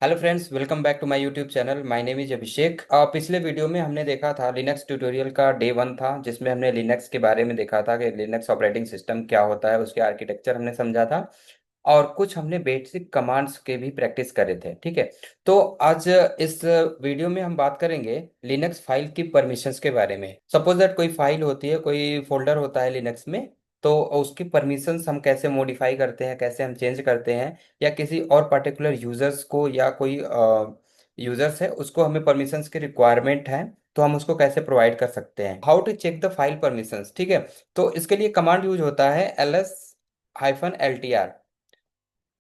Hello friends, welcome back to my YouTube channel. My name is Abhishek. पिछले वीडियो में हमने देखा था लिनक्स ट्यूटोरियल का डे 1 था, जिसमें हमने लिनक्स के बारे में देखा था कि लिनक्स ऑपरेटिंग सिस्टम क्या होता है, उसके आर्किटेक्चर हमने समझा था और कुछ हमने बेसिक कमांड्स के भी प्रैक्टिस करे थे। ठीक है। तो आज इस वीडियो में हम बात करेंगे लिनक्स फाइल की परमिशंस के बारे में। सपोज दैट कोई फाइल होती है, कोई फोल्डर होता है लिनक्स में, तो उसकी परमिशंस हम कैसे मॉडिफाई करते हैं, कैसे हम चेंज करते हैं, या किसी और पर्टिकुलर यूजर्स को या कोई यूजर्स है उसको हमें परमिशंस की रिक्वायरमेंट है, तो हम उसको कैसे प्रोवाइड कर सकते हैं। How to check the file permissions. ठीक है। तो इसके लिए कमांड यूज होता है ls-ltr।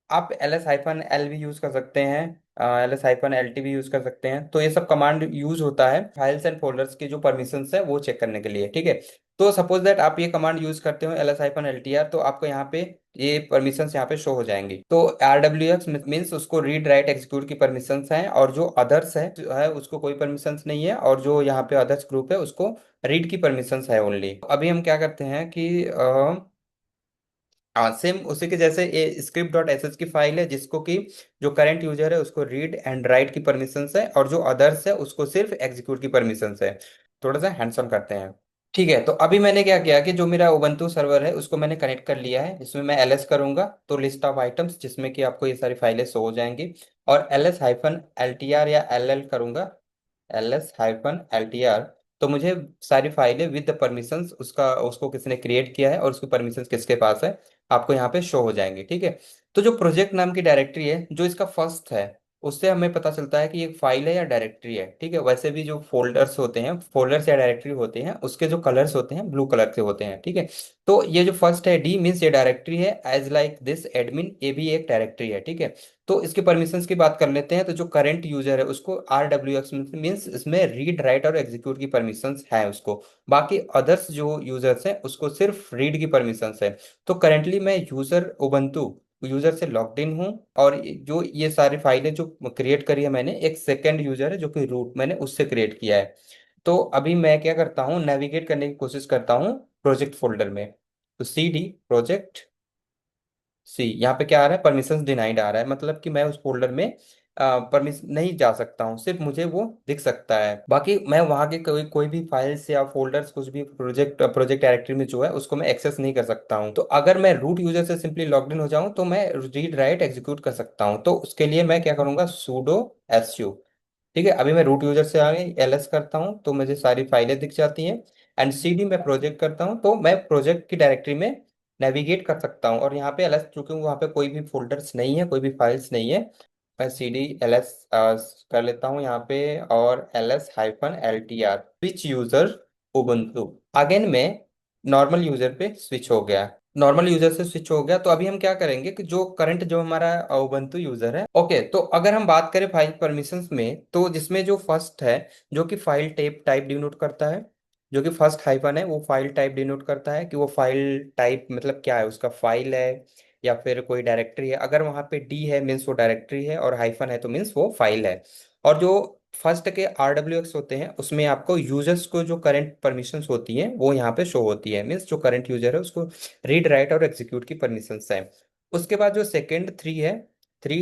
आप ls-l भी यूज कर सकते हैं, ls-lt भी यूज कर सकते हैं। तो ये सब कमांड यूज होता है फाइल्स एंड फोल्डर्स की जो परमिशंस है वो चेक करने के लिए। ठीक है। तो सपोज दैट आप ये कमांड यूज करते हो ls-ltr, तो आपको यहाँ पे ये परमिशंस यहाँ पे शो हो जाएंगी। तो rwx मीन्स उसको रीड राइट एग्जीक्यूट की परमिशंस हैं, और जो अदर्स है उसको कोई परमिशंस नहीं है, और जो यहाँ पे अदर्स ग्रुप है उसको रीड की परमिशंस है ओनली। अभी हम क्या करते हैं कि हाँ, सेम उसी के जैसे ये स्क्रिप्ट डॉट एस एस की फाइल है, जिसको कि जो करंट यूजर है उसको रीड एंड राइट की परमिशंस है, और जो अदर्स है उसको सिर्फ एग्जीक्यूट की परमिशंस है। थोड़ा सा हैंड्स ऑन करते हैं। ठीक है। तो अभी मैंने क्या किया कि जो मेरा उबंटू सर्वर है उसको मैंने कनेक्ट कर लिया है। इसमें मैं एलएस करूंगा तो लिस्ट ऑफ आइटम्स, जिसमें कि आपको ये सारी फाइलें शो हो जाएंगी। और ls-ltr या ll करूंगा, ls-ltr, तो मुझे सारी फाइलें विद द परमिशंस, उसका उसको किसने क्रिएट किया है और उसकी परमिशंस किसके पास है, आपको यहाँ पे शो हो जाएंगे। ठीक है। तो जो प्रोजेक्ट नाम की डायरेक्टरी है, जो इसका फर्स्ट है, उससे हमें पता चलता है कि ये फाइल है या डायरेक्टरी है। ठीक है। वैसे भी जो फोल्डर्स होते हैं, फोल्डर्स या डायरेक्टरी होते हैं, उसके जो कलर्स होते हैं ब्लू कलर के होते हैं। ठीक है। तो ये जो फर्स्ट है डी मीन्स ये डायरेक्टरी है, एज लाइक दिस एडमिन, ये भी एक डायरेक्टरी है। ठीक है। तो इसके परमिशंस की बात कर लेते हैं। तो जो करंट यूजर है उसको RWX मीन्स इसमें रीड राइट और एग्जीक्यूट की परमिशंस है उसको। बाकी अदर्स जो यूजर्स हैं उसको सिर्फ रीड की परमिशंस है। तो करेंटली मैं यूजर उबंटू यूजर से लॉग्ड इन हूँ, और जो ये सारी फाइलें जो क्रिएट करी है मैंने, एक सेकंड यूजर है जो कि रूट मैंने उससे क्रिएट किया है। तो अभी मैं क्या करता हूँ, नेविगेट करने की कोशिश करता हूँ प्रोजेक्ट फोल्डर में। तो CD प्रोजेक्ट सी, यहाँ पे क्या आ रहा है, परमिशंस डिनाइड आ रहा है, मतलब कि मैं उस फोल्डर में परमिशन नहीं जा सकता हूँ, सिर्फ मुझे वो दिख सकता है। बाकी मैं वहाँ के कोई कोई भी फाइल्स या फोल्डर्स, कुछ भी प्रोजेक्ट डायरेक्टरी में जो है उसको मैं एक्सेस नहीं कर सकता हूँ। तो अगर मैं रूट यूजर से सिंपली लॉग इन हो जाऊँ तो मैं रीड राइट एग्जीक्यूट कर सकता हूँ। तो उसके लिए मैं क्या करूँगा, sudo su। ठीक है। अभी मैं रूट यूजर से आगे ls करता हूँ तो मुझे सारी फाइलें दिख जाती हैं। एंड CD में प्रोजेक्ट करता हूँ तो मैं प्रोजेक्ट की डायरेक्टरी में नेविगेट कर सकता हूँ। और यहाँ पे ls, चूंकि वहाँ पे कोई भी फोल्डर्स नहीं है, कोई भी फाइल्स नहीं है, मैं CD ls कर लेता हूँ यहाँ पे, और ls-ltr switch user Ubuntu. Again मैं नॉर्मल यूजर पे स्विच हो गया, नॉर्मल यूजर से स्विच हो गया। तो अभी हम क्या करेंगे कि जो करंट जो हमारा उबंटू यूजर है, ओके, तो अगर हम बात करें फाइल परमिशंस में, तो जिसमें जो फर्स्ट है, जो कि फाइल टाइप टाइप डिनोट करता है, जो कि फर्स्ट हाइफन है वो फाइल टाइप डिनोट करता है कि वो फाइल टाइप मतलब क्या है, उसका फाइल है या फिर कोई डायरेक्टरी है। अगर वहां पे डी है मीन्स वो डायरेक्टरी है, और हाइफन है तो मीन्स वो फाइल है। और जो फर्स्ट के RWX होते हैं उसमें आपको यूजर्स को जो करंट परमिशंस होती हैं वो यहाँ पे शो होती है, मीन्स जो करंट यूजर है उसको रीड राइट और एग्जीक्यूट की परमिशंस है। उसके बाद जो सेकंड थ्री है, थ्री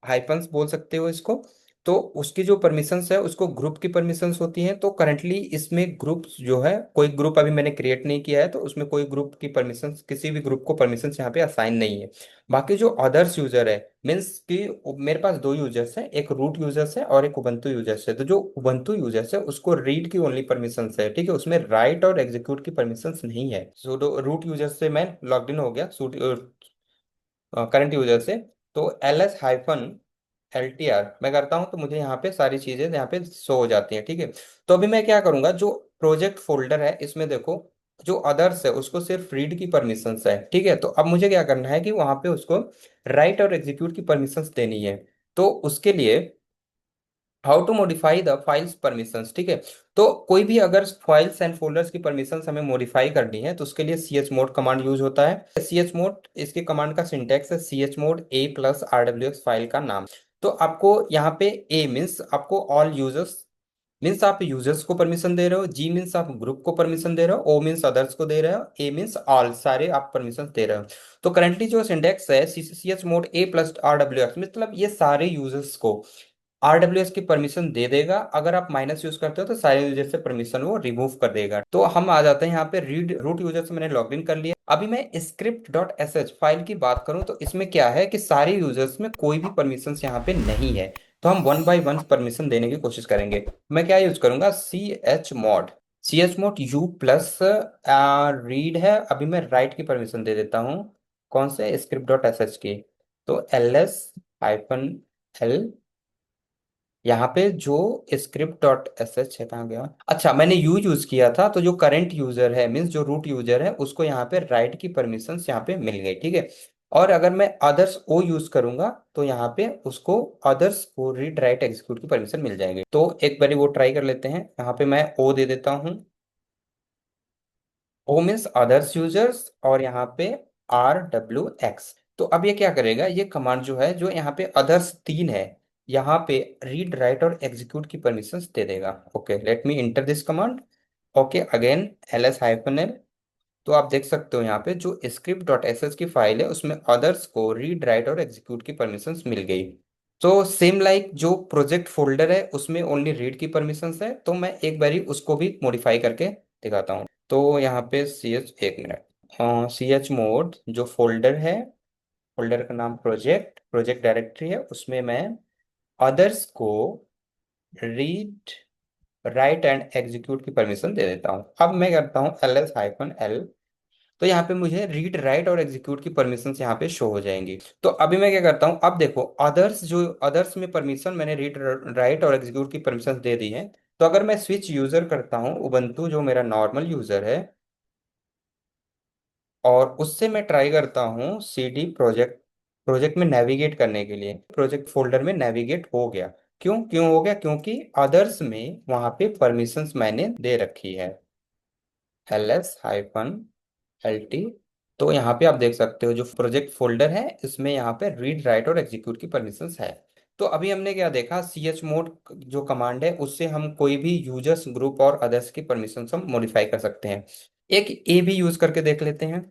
हाइफंस बोल सकते हो इसको, तो उसकी जो परमिशंस है उसको ग्रुप की परमिशंस होती हैं। तो करंटली इसमें ग्रुप्स जो है, कोई ग्रुप अभी मैंने क्रिएट नहीं किया है, तो उसमें कोई ग्रुप की परमिशंस, किसी भी ग्रुप को परमिशंस यहाँ पे असाइन नहीं है। बाकी जो अदर्स यूजर है, मीन्स कि मेरे पास दो यूजर्स हैं, एक रूट यूजर्स है और एक उबंटू यूजर्स है। तो जो उबंटू यूजर्स है उसको रीड की ओनली परमिशंस है। ठीक है। उसमें राइट और एग्जीक्यूट की परमिशंस नहीं है। सो रूट यूजर से मैं लॉग इन हो गया, करंट यूजर से। तो ls-ltr मैं करता हूं तो मुझे यहाँ पे सारी चीजें यहाँ पे शो हो जाती हैं। ठीक है। तो अभी मैं क्या करूंगा, जो प्रोजेक्ट फोल्डर है इसमें देखो, जो अदर्स है उसको सिर्फ रीड की परमिशंस है। ठीक है। तो अब मुझे क्या करना है कि वहां पे उसको राइट और एग्जीक्यूट की परमिशंस देनी है। तो उसके लिए how to modify the files permissions. ठीक है। तो कोई भी अगर फाइल्स एंड फोल्डर्स की परमिशंस हमें मॉडिफाई करनी है तो उसके लिए chmod कमांड यूज होता है। chmod इसके कमांड का सिंटेक्स है chmod a + rwx फाइल का नाम। तो आपको यहाँ पे a मीन्स आपको ऑल यूजर्स मीन्स आप यूजर्स को परमिशन दे रहे हो, जी मीन्स आप ग्रुप को परमिशन दे रहे हो, ओ मीन्स अदर्स को दे रहे हो, ए मीन्स ऑल, सारे आप परमिशन दे रहे हो। तो करंटली जो सिंडेक्स है सी एच मोड ए प्लस आर डब्ल्यू एक्स, मतलब ये सारे यूजर्स को आरडब्ल्यूएस की परमिशन दे देगा। अगर आप माइनस यूज करते हो तो सारे यूजर से परमिशन वो रिमूव कर देगा। तो हम आ जाते हैं यहाँ पे रीड रूट यूजर से मैंने लॉग इन कर लिया। अभी मैं script dot S H file की बात करूं तो इसमें क्या है कि सारे यूजर्स में कोई भी परमिशन यहाँ पे नहीं है। तो हम वन बाय वन परमिशन देने की कोशिश करेंगे। मैं क्या यूज करूंगा, C H mod u plus read है। अभी मैं राइट की परमिशन दे देता हूँ, कौन से, स्क्रिप्ट डॉट एस एच की। तो एल एस हाइफन एल, यहाँ पे जो स्क्रिप्ट डॉट एस एच है, कहाँ गया, अच्छा मैंने यू यूज किया था। तो जो करंट यूजर है मीन्स जो रूट यूजर है उसको यहाँ पे राइट की परमिशन यहाँ पे मिल गई, ठीक है। और अगर मैं अदर्स ओ यूज करूंगा तो यहाँ पे उसको अदर्स को रीड राइट एग्जीक्यूट की परमिशन मिल जाएगी। तो एक बारी वो ट्राई कर लेते हैं। यहाँ पे मैं ओ दे देता हूँ, ओ मीन्स अदर्स यूजर्स, और यहाँ पे आर डब्ल्यू एक्स। तो अब ये क्या करेगा, ये कमांड जो है, जो यहाँ पे अदर्स तीन है, यहाँ पे रीड राइट और एग्जीक्यूट की परमिशंस दे देगा। Okay, let me inter this command. Okay again L S hyphen L. तो आप देख सकते हो यहाँ पे जो स्क्रिप्ट डॉट एस एस की फाइल है उसमें अदर्स को रीड राइट और एग्जीक्यूट की परमिशंस मिल गई। तो सेम लाइक जो प्रोजेक्ट फोल्डर है उसमें ओनली रीड की परमिशंस है, तो मैं एक बारी उसको भी मॉडिफाई करके दिखाता हूँ। तो यहाँ पे सी एच, एक मिनट, सी एच मोड जो फोल्डर है, फोल्डर का नाम प्रोजेक्ट प्रोजेक्ट डायरेक्टरी है, उसमें मैं अदर्स को रीड राइट एंड एग्जीक्यूट की परमिशन दे देता हूँ। अब मैं करता हूँ एल एस हाइफन एल। तो यहाँ पे मुझे रीड राइट और एग्जीक्यूट की परमिशन यहाँ पे शो हो जाएंगी। तो अभी मैं क्या करता हूँ, अब देखो अदर्स, जो अदर्स में परमिशन मैंने रीड राइट और एग्जीक्यूट की परमिशन दे दी है। तो अगर मैं स्विच यूजर करता हूँ उबंटू जो मेरा नॉर्मल यूजर है, और उससे मैं ट्राई करता हूँ सी डी प्रोजेक्ट, प्रोजेक्ट में नेविगेट करने के लिए, प्रोजेक्ट फोल्डर में नेविगेट हो गया। क्यों क्यों हो गया, क्योंकि अदर्स में वहां पे परमिशंस मैंने दे रखी है, L S hyphen L T. तो यहाँ पे आप देख सकते हो जो प्रोजेक्ट फोल्डर है इसमें यहाँ पे रीड राइट और एग्जीक्यूट की परमिशंस है। तो अभी हमने क्या देखा, सी एच मोड जो कमांड है उससे हम कोई भी यूजर्स ग्रुप और अदर्स की परमिशंस हम मॉडिफाई कर सकते हैं। एक ए भी यूज करके देख लेते हैं।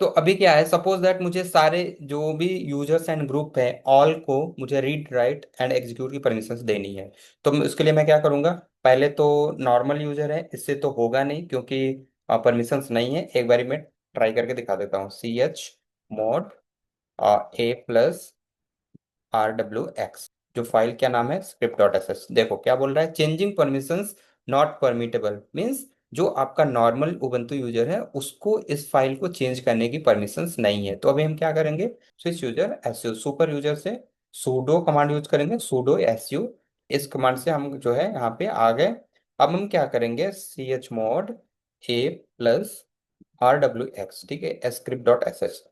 तो अभी क्या है, सपोज दैट मुझे सारे जो भी यूजर्स एंड ग्रुप है ऑल को मुझे रीड राइट एंड एग्जीक्यूट की परमिशंस देनी है। तो उसके लिए मैं क्या करूंगा, पहले तो नॉर्मल यूजर है, इससे तो होगा नहीं क्योंकि परमिशंस नहीं है। एक बारी मैं ट्राई करके दिखा देता हूँ, सी एच मोड ए प्लस आर डब्ल्यू एक्स, जो फाइल क्या नाम है, स्क्रिप्ट डॉट एस एस। देखो क्या बोल रहा है, changing permissions not permittable, means जो आपका नॉर्मल उबंटू यूजर है उसको इस फाइल को चेंज करने की परमिशंस नहीं है। तो अभी हम क्या करेंगे, switch user S U, super user से सूडो कमांड यूज करेंगे, सूडो एस यू। इस कमांड से हम जो है यहाँ पे आ गए। अब हम क्या करेंगे, सी एच मोड ए प्लस आर डब्ल्यू एक्स, ठीक है, स्क्रिप्ट डॉट एस एस।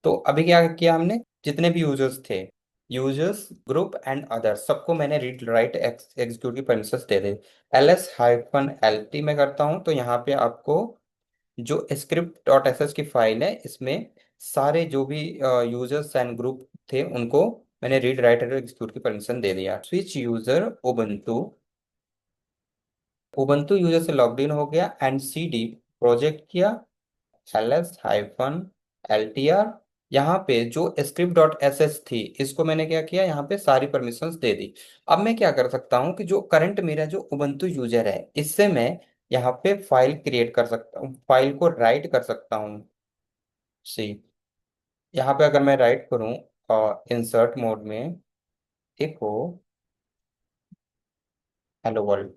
तो अभी क्या किया हमने, जितने भी यूजर्स थे, यूजर्स ग्रुप एंड अदर्स, सबको मैंने रीड राइट एग्जीक्यूट की परमिशंस दे दी। L S hyphen L T में करता हूँ तो यहाँ पे आपको जो स्क्रिप्ट डॉट एस एस की फाइल है इसमें सारे जो भी यूजर्स एंड ग्रुप थे उनको मैंने रीड राइट और एग्जीक्यूट की परमिशन दे दिया। Switch user Ubuntu, Ubuntu user से लॉग्ड इन हो गया एंड सी डी प्रोजेक्ट किया, L S hyphen L T R. यहाँ पे जो स्क्रिप्ट डॉट एस एस थी इसको मैंने क्या किया, यहाँ पे सारी परमिशंस दे दी। अब मैं क्या कर सकता हूँ कि जो करंट मेरा जो उबंटू यूजर है इससे मैं यहाँ पे फाइल क्रिएट कर सकता हूँ, फाइल को राइट कर सकता हूँ। सी, यहाँ पे अगर मैं राइट करूँ इंसर्ट मोड में, देखो हेलो वर्ल्ड।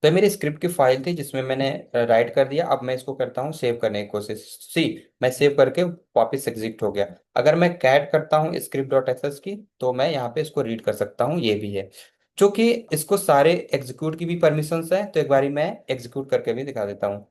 तो ये मेरी स्क्रिप्ट की फाइल थी जिसमें मैंने राइट कर दिया। अब मैं इसको करता हूँ सेव करने की कोशिश, सी मैं सेव करके वापस एग्जिट हो गया। अगर मैं कैट करता हूँ स्क्रिप्ट डॉट एस की तो मैं यहाँ पे इसको रीड कर सकता हूँ, ये भी है। क्योंकि इसको सारे एग्जीक्यूट की भी परमिशंस है तो एक बारी मैं एग्जीक्यूट करके भी दिखा देता हूँ,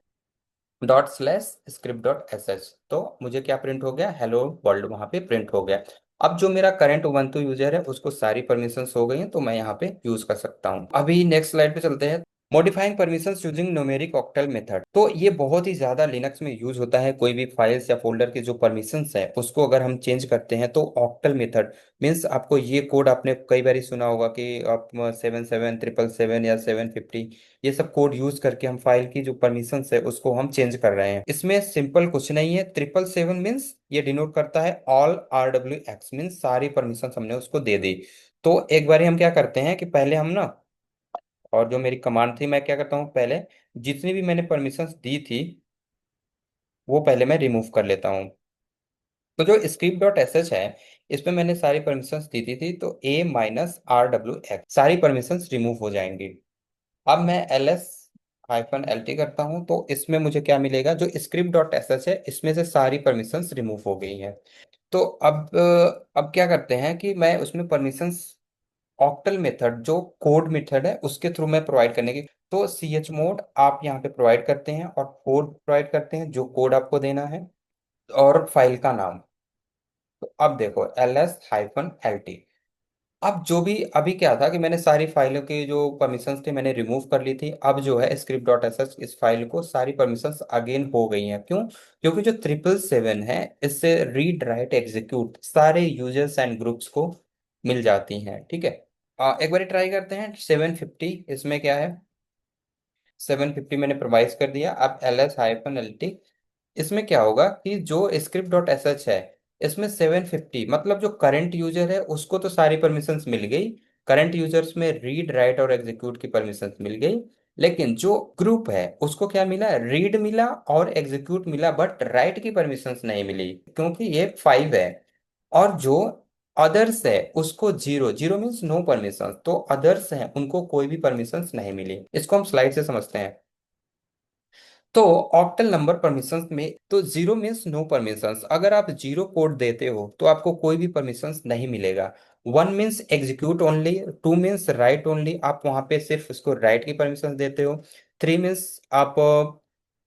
dot slash script dot S H. तो मुझे क्या प्रिंट हो गया, हेलो वर्ल्ड वहां पे प्रिंट हो गया। अब जो मेरा करंट उबंटू यूजर है उसको सारी परमिशंस हो गई हैं तो मैं यहाँ पे यूज कर सकता हूँ। अभी नेक्स्ट स्लाइड पे चलते हैं। Modifying permissions using numeric octal method, तो ये बहुत ही ज्यादा लिनक्स में यूज होता है। कोई भी फाइल्स या फोल्डर के जो परमिशंस है उसको अगर हम चेंज करते हैं तो ऑक्टल मेथड मीन्स, आपको ये कोड आपने कई बार सुना होगा कि आप 77 777 या 750, ये सब कोड यूज करके हम फाइल की जो परमिशंस है उसको हम चेंज कर रहे हैं। इसमें सिंपल कुछ नहीं है, 777 मीन्स ये डिनोट करता है ऑल RWX, मीन्स सारी परमिशंस हमने उसको दे दी। तो एक बारी हम क्या करते हैं कि पहले हम ना, और जो मेरी कमांड थी मैं क्या करता हूँ, पहले जितनी भी मैंने परमिशंस दी थी वो पहले मैं रिमूव कर लेता हूँ। तो जो script.sh है, इसमें मैंने सारी परमिशंस दी थी, तो A-RWX सारी परमिशंस रिमूव हो जाएंगी। अब मैं ls-lt करता हूँ, तो इसमें मुझे क्या मिलेगा, जो script.sh है इसमें से सारी परमिशंस रिमूव हो गई हैं। तो अब क्या करते हैं कि मैं उसमें परमिशंस ऑक्टल मेथड जो कोड मेथड है उसके थ्रू मैं प्रोवाइड करने की, तो chmod आप यहाँ पे प्रोवाइड करते हैं और कोड प्रोवाइड करते हैं जो कोड आपको देना है, और फाइल का नाम। तो अब देखो ls-lt। अब जो भी अभी क्या था कि मैंने सारी फाइलों के जो परमिशंस थे मैंने रिमूव कर ली थी। अब जो है script.sh इस फाइल को सारी परमिशंस अगेन हो गई हैं। क्यों? क्योंकि जो 777 है इससे रीड राइट एग्जीक्यूट सारे यूजर्स एंड ग्रुप्स को मिल जाती हैं। ठीक है। एक बार ट्राई करते हैं 750, इसमें क्या है, 750 मैंने प्रोवाइड कर दिया। अब ls-lt, इसमें क्या होगा कि जो script.sh है इसमें 750 मतलब जो करंट यूजर है उसको तो सारी परमिशंस मिल गई, करंट यूजर्स में रीड राइट और एग्जीक्यूट की परमिशंस मिल गई। लेकिन जो ग्रुप है उसको क्या मिला, रीड मिला और एग्जीक्यूट मिला, बट राइट की परमिशंस नहीं मिली क्योंकि ये 5 है। और जो अदर्स है उसको zero, zero means no permission, तो अदर्स हैं उनको कोई भी परमिशंस नहीं मिली। इसको हम स्लाइड से समझते हैं। तो ऑक्टल नंबर परमिशंस में तो जीरो मीन्स नो परमिशंस, अगर आप जीरो कोड देते हो तो आपको कोई भी परमिशंस नहीं मिलेगा। One means execute only, two means right only, आप वहां पे सिर्फ उसको राइट की परमिशन देते हो। थ्री मीन्स आप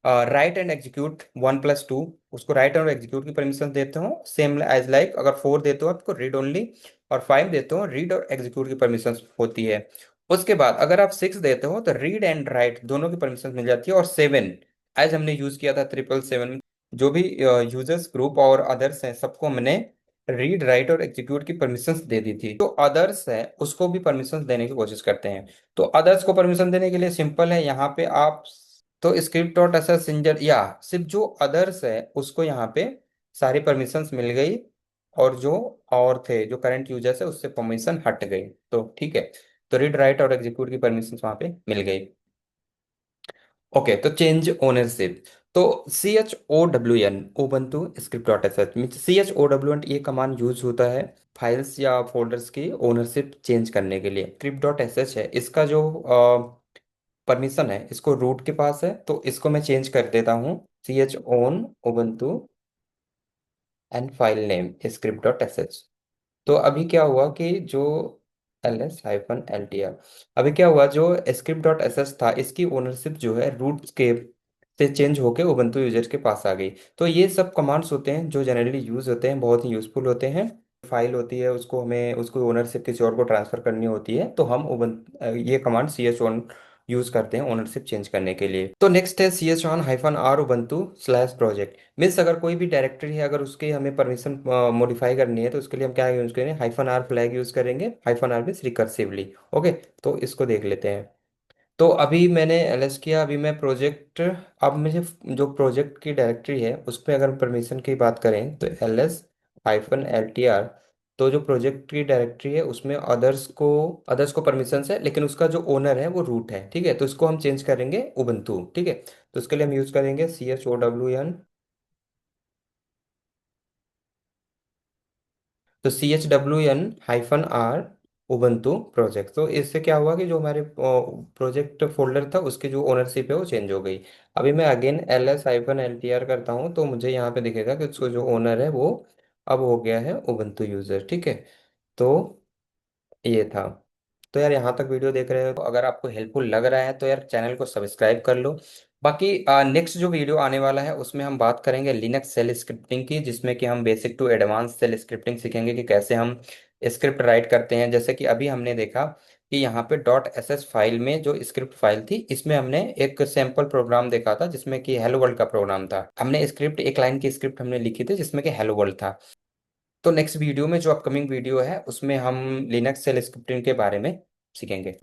राइट एंड एग्जीक्यूट 1+2, उसको राइट और एग्जीक्यूट की परमिशन देते हो सेम एज लाइक। अगर 4 देते हो आपको रीड ओनली, और 5 देते हो रीड और एग्जीक्यूट की परमिशन होती है। उसके बाद अगर आप 6 देते हो तो रीड एंड राइट दोनों की परमिशन मिल जाती है। और 7 एज हमने यूज किया था 777, जो भी यूजर्स ग्रुप और अदर्स हैं सबको हमने रीड राइट और एग्जीक्यूट की परमिशंस दे दी थी। जो अदर्स है उसको भी परमिशंस देने की कोशिश करते हैं। तो अदर्स को परमिशन देने के लिए सिंपल है, यहाँ पे आप तो script.sh सिंजर या सिर्फ जो अदर्स है उसको यहाँ पे सारी परमिशंस मिल गई, और जो और थे जो करंट यूजर्स है उससे परमिशन हट गई। तो ठीक है, तो रीड राइट और एग्जीक्यूट की परमिशंस वहाँ पे मिल गई। ओके, तो चेंज ओनरशिप, तो CHOWN Ubuntu script dot S H mean CHOWN ये कमांड यूज होता है फाइल्स या फोल्डर्स की ओनरशिप चेंज करने के लिए। स्क्रिप्ट डॉट एस एच है, इसका जो परमिशन है इसको रूट के पास है, तो इसको मैं चेंज कर देता हूँ CHOWN Ubuntu and file name script dot S H. तो अभी क्या हुआ कि जो ls-ltr, अभी क्या हुआ जो script.sh था इसकी ओनरशिप जो है रूट के से चेंज होके उबंटू यूजर्स के पास आ गई। तो ये सब कमांड्स होते हैं जो जनरली यूज होते हैं, बहुत ही यूजफुल होते हैं। फाइल होती है उसको हमें उसको ओनरशिप किसी और को ट्रांसफर करनी होती है, तो हम ये कमांड ch1 यूज करते हैं ओनरशिप चेंज करने के लिए। तो नेक्स्ट है ch1-r ubuntu slash project. Means अगर कोई भी डायरेक्टरी है अगर उसकी हमें परमिशन मॉडिफाई करनी है तो उसके लिए हम क्या यूज करेंगे, -r फ्लैग यूज करेंगे। -r means recursively. ओके, तो इसको देख लेते हैं। तो अभी मैंने ls किया, अभी मैं प्रोजेक्ट, अब मुझे जो प्रोजेक्ट की डायरेक्टरी है उस पर अगर परमिशन की बात करें तो ls-ltr, तो जो प्रोजेक्ट की डायरेक्टरी है उसमें अदर्स को परमिशन है, लेकिन उसका जो ओनर है वो रूट है। ठीक है, तो इसको हम चेंज करेंगे उबंटू। ठीक है, तो उसके लिए हम यूज करेंगे CHOWN, तो CHWN-R उबंटू प्रोजेक्ट। तो इससे क्या हुआ कि जो हमारे प्रोजेक्ट फोल्डर था उसकी जो ओनरशिप है वो चेंज हो गई। अभी मैं अगेन ls-ltr करता हूँ तो मुझे यहाँ पे दिखेगा कि उसको जो ओनर है वो अब हो गया है उबंटू यूजर। ठीक है, तो ये था। तो यार यहाँ तक वीडियो देख रहे हो तो अगर आपको हेल्पफुल लग रहा है तो यार चैनल को सब्सक्राइब कर लो। बाकी नेक्स्ट जो वीडियो आने वाला है उसमें हम बात करेंगे लिनक्स सेल स्क्रिप्टिंग की, जिसमें कि हम basic to advance shell scripting सीखेंगे कि कैसे हम स्क्रिप्ट राइट करते हैं। जैसे कि अभी हमने देखा कि यहाँ पे डॉट एस एस फाइल में जो स्क्रिप्ट फाइल थी, इसमें हमने एक सैंपल प्रोग्राम देखा था जिसमें कि हेलो वर्ल्ड का प्रोग्राम था। हमने स्क्रिप्ट, एक लाइन की स्क्रिप्ट हमने लिखी थी जिसमें कि हेलो वर्ल्ड था। तो नेक्स्ट वीडियो में, जो अपकमिंग वीडियो है, उसमें हम लिनक्स शेल स्क्रिप्टिंग के बारे में सीखेंगे।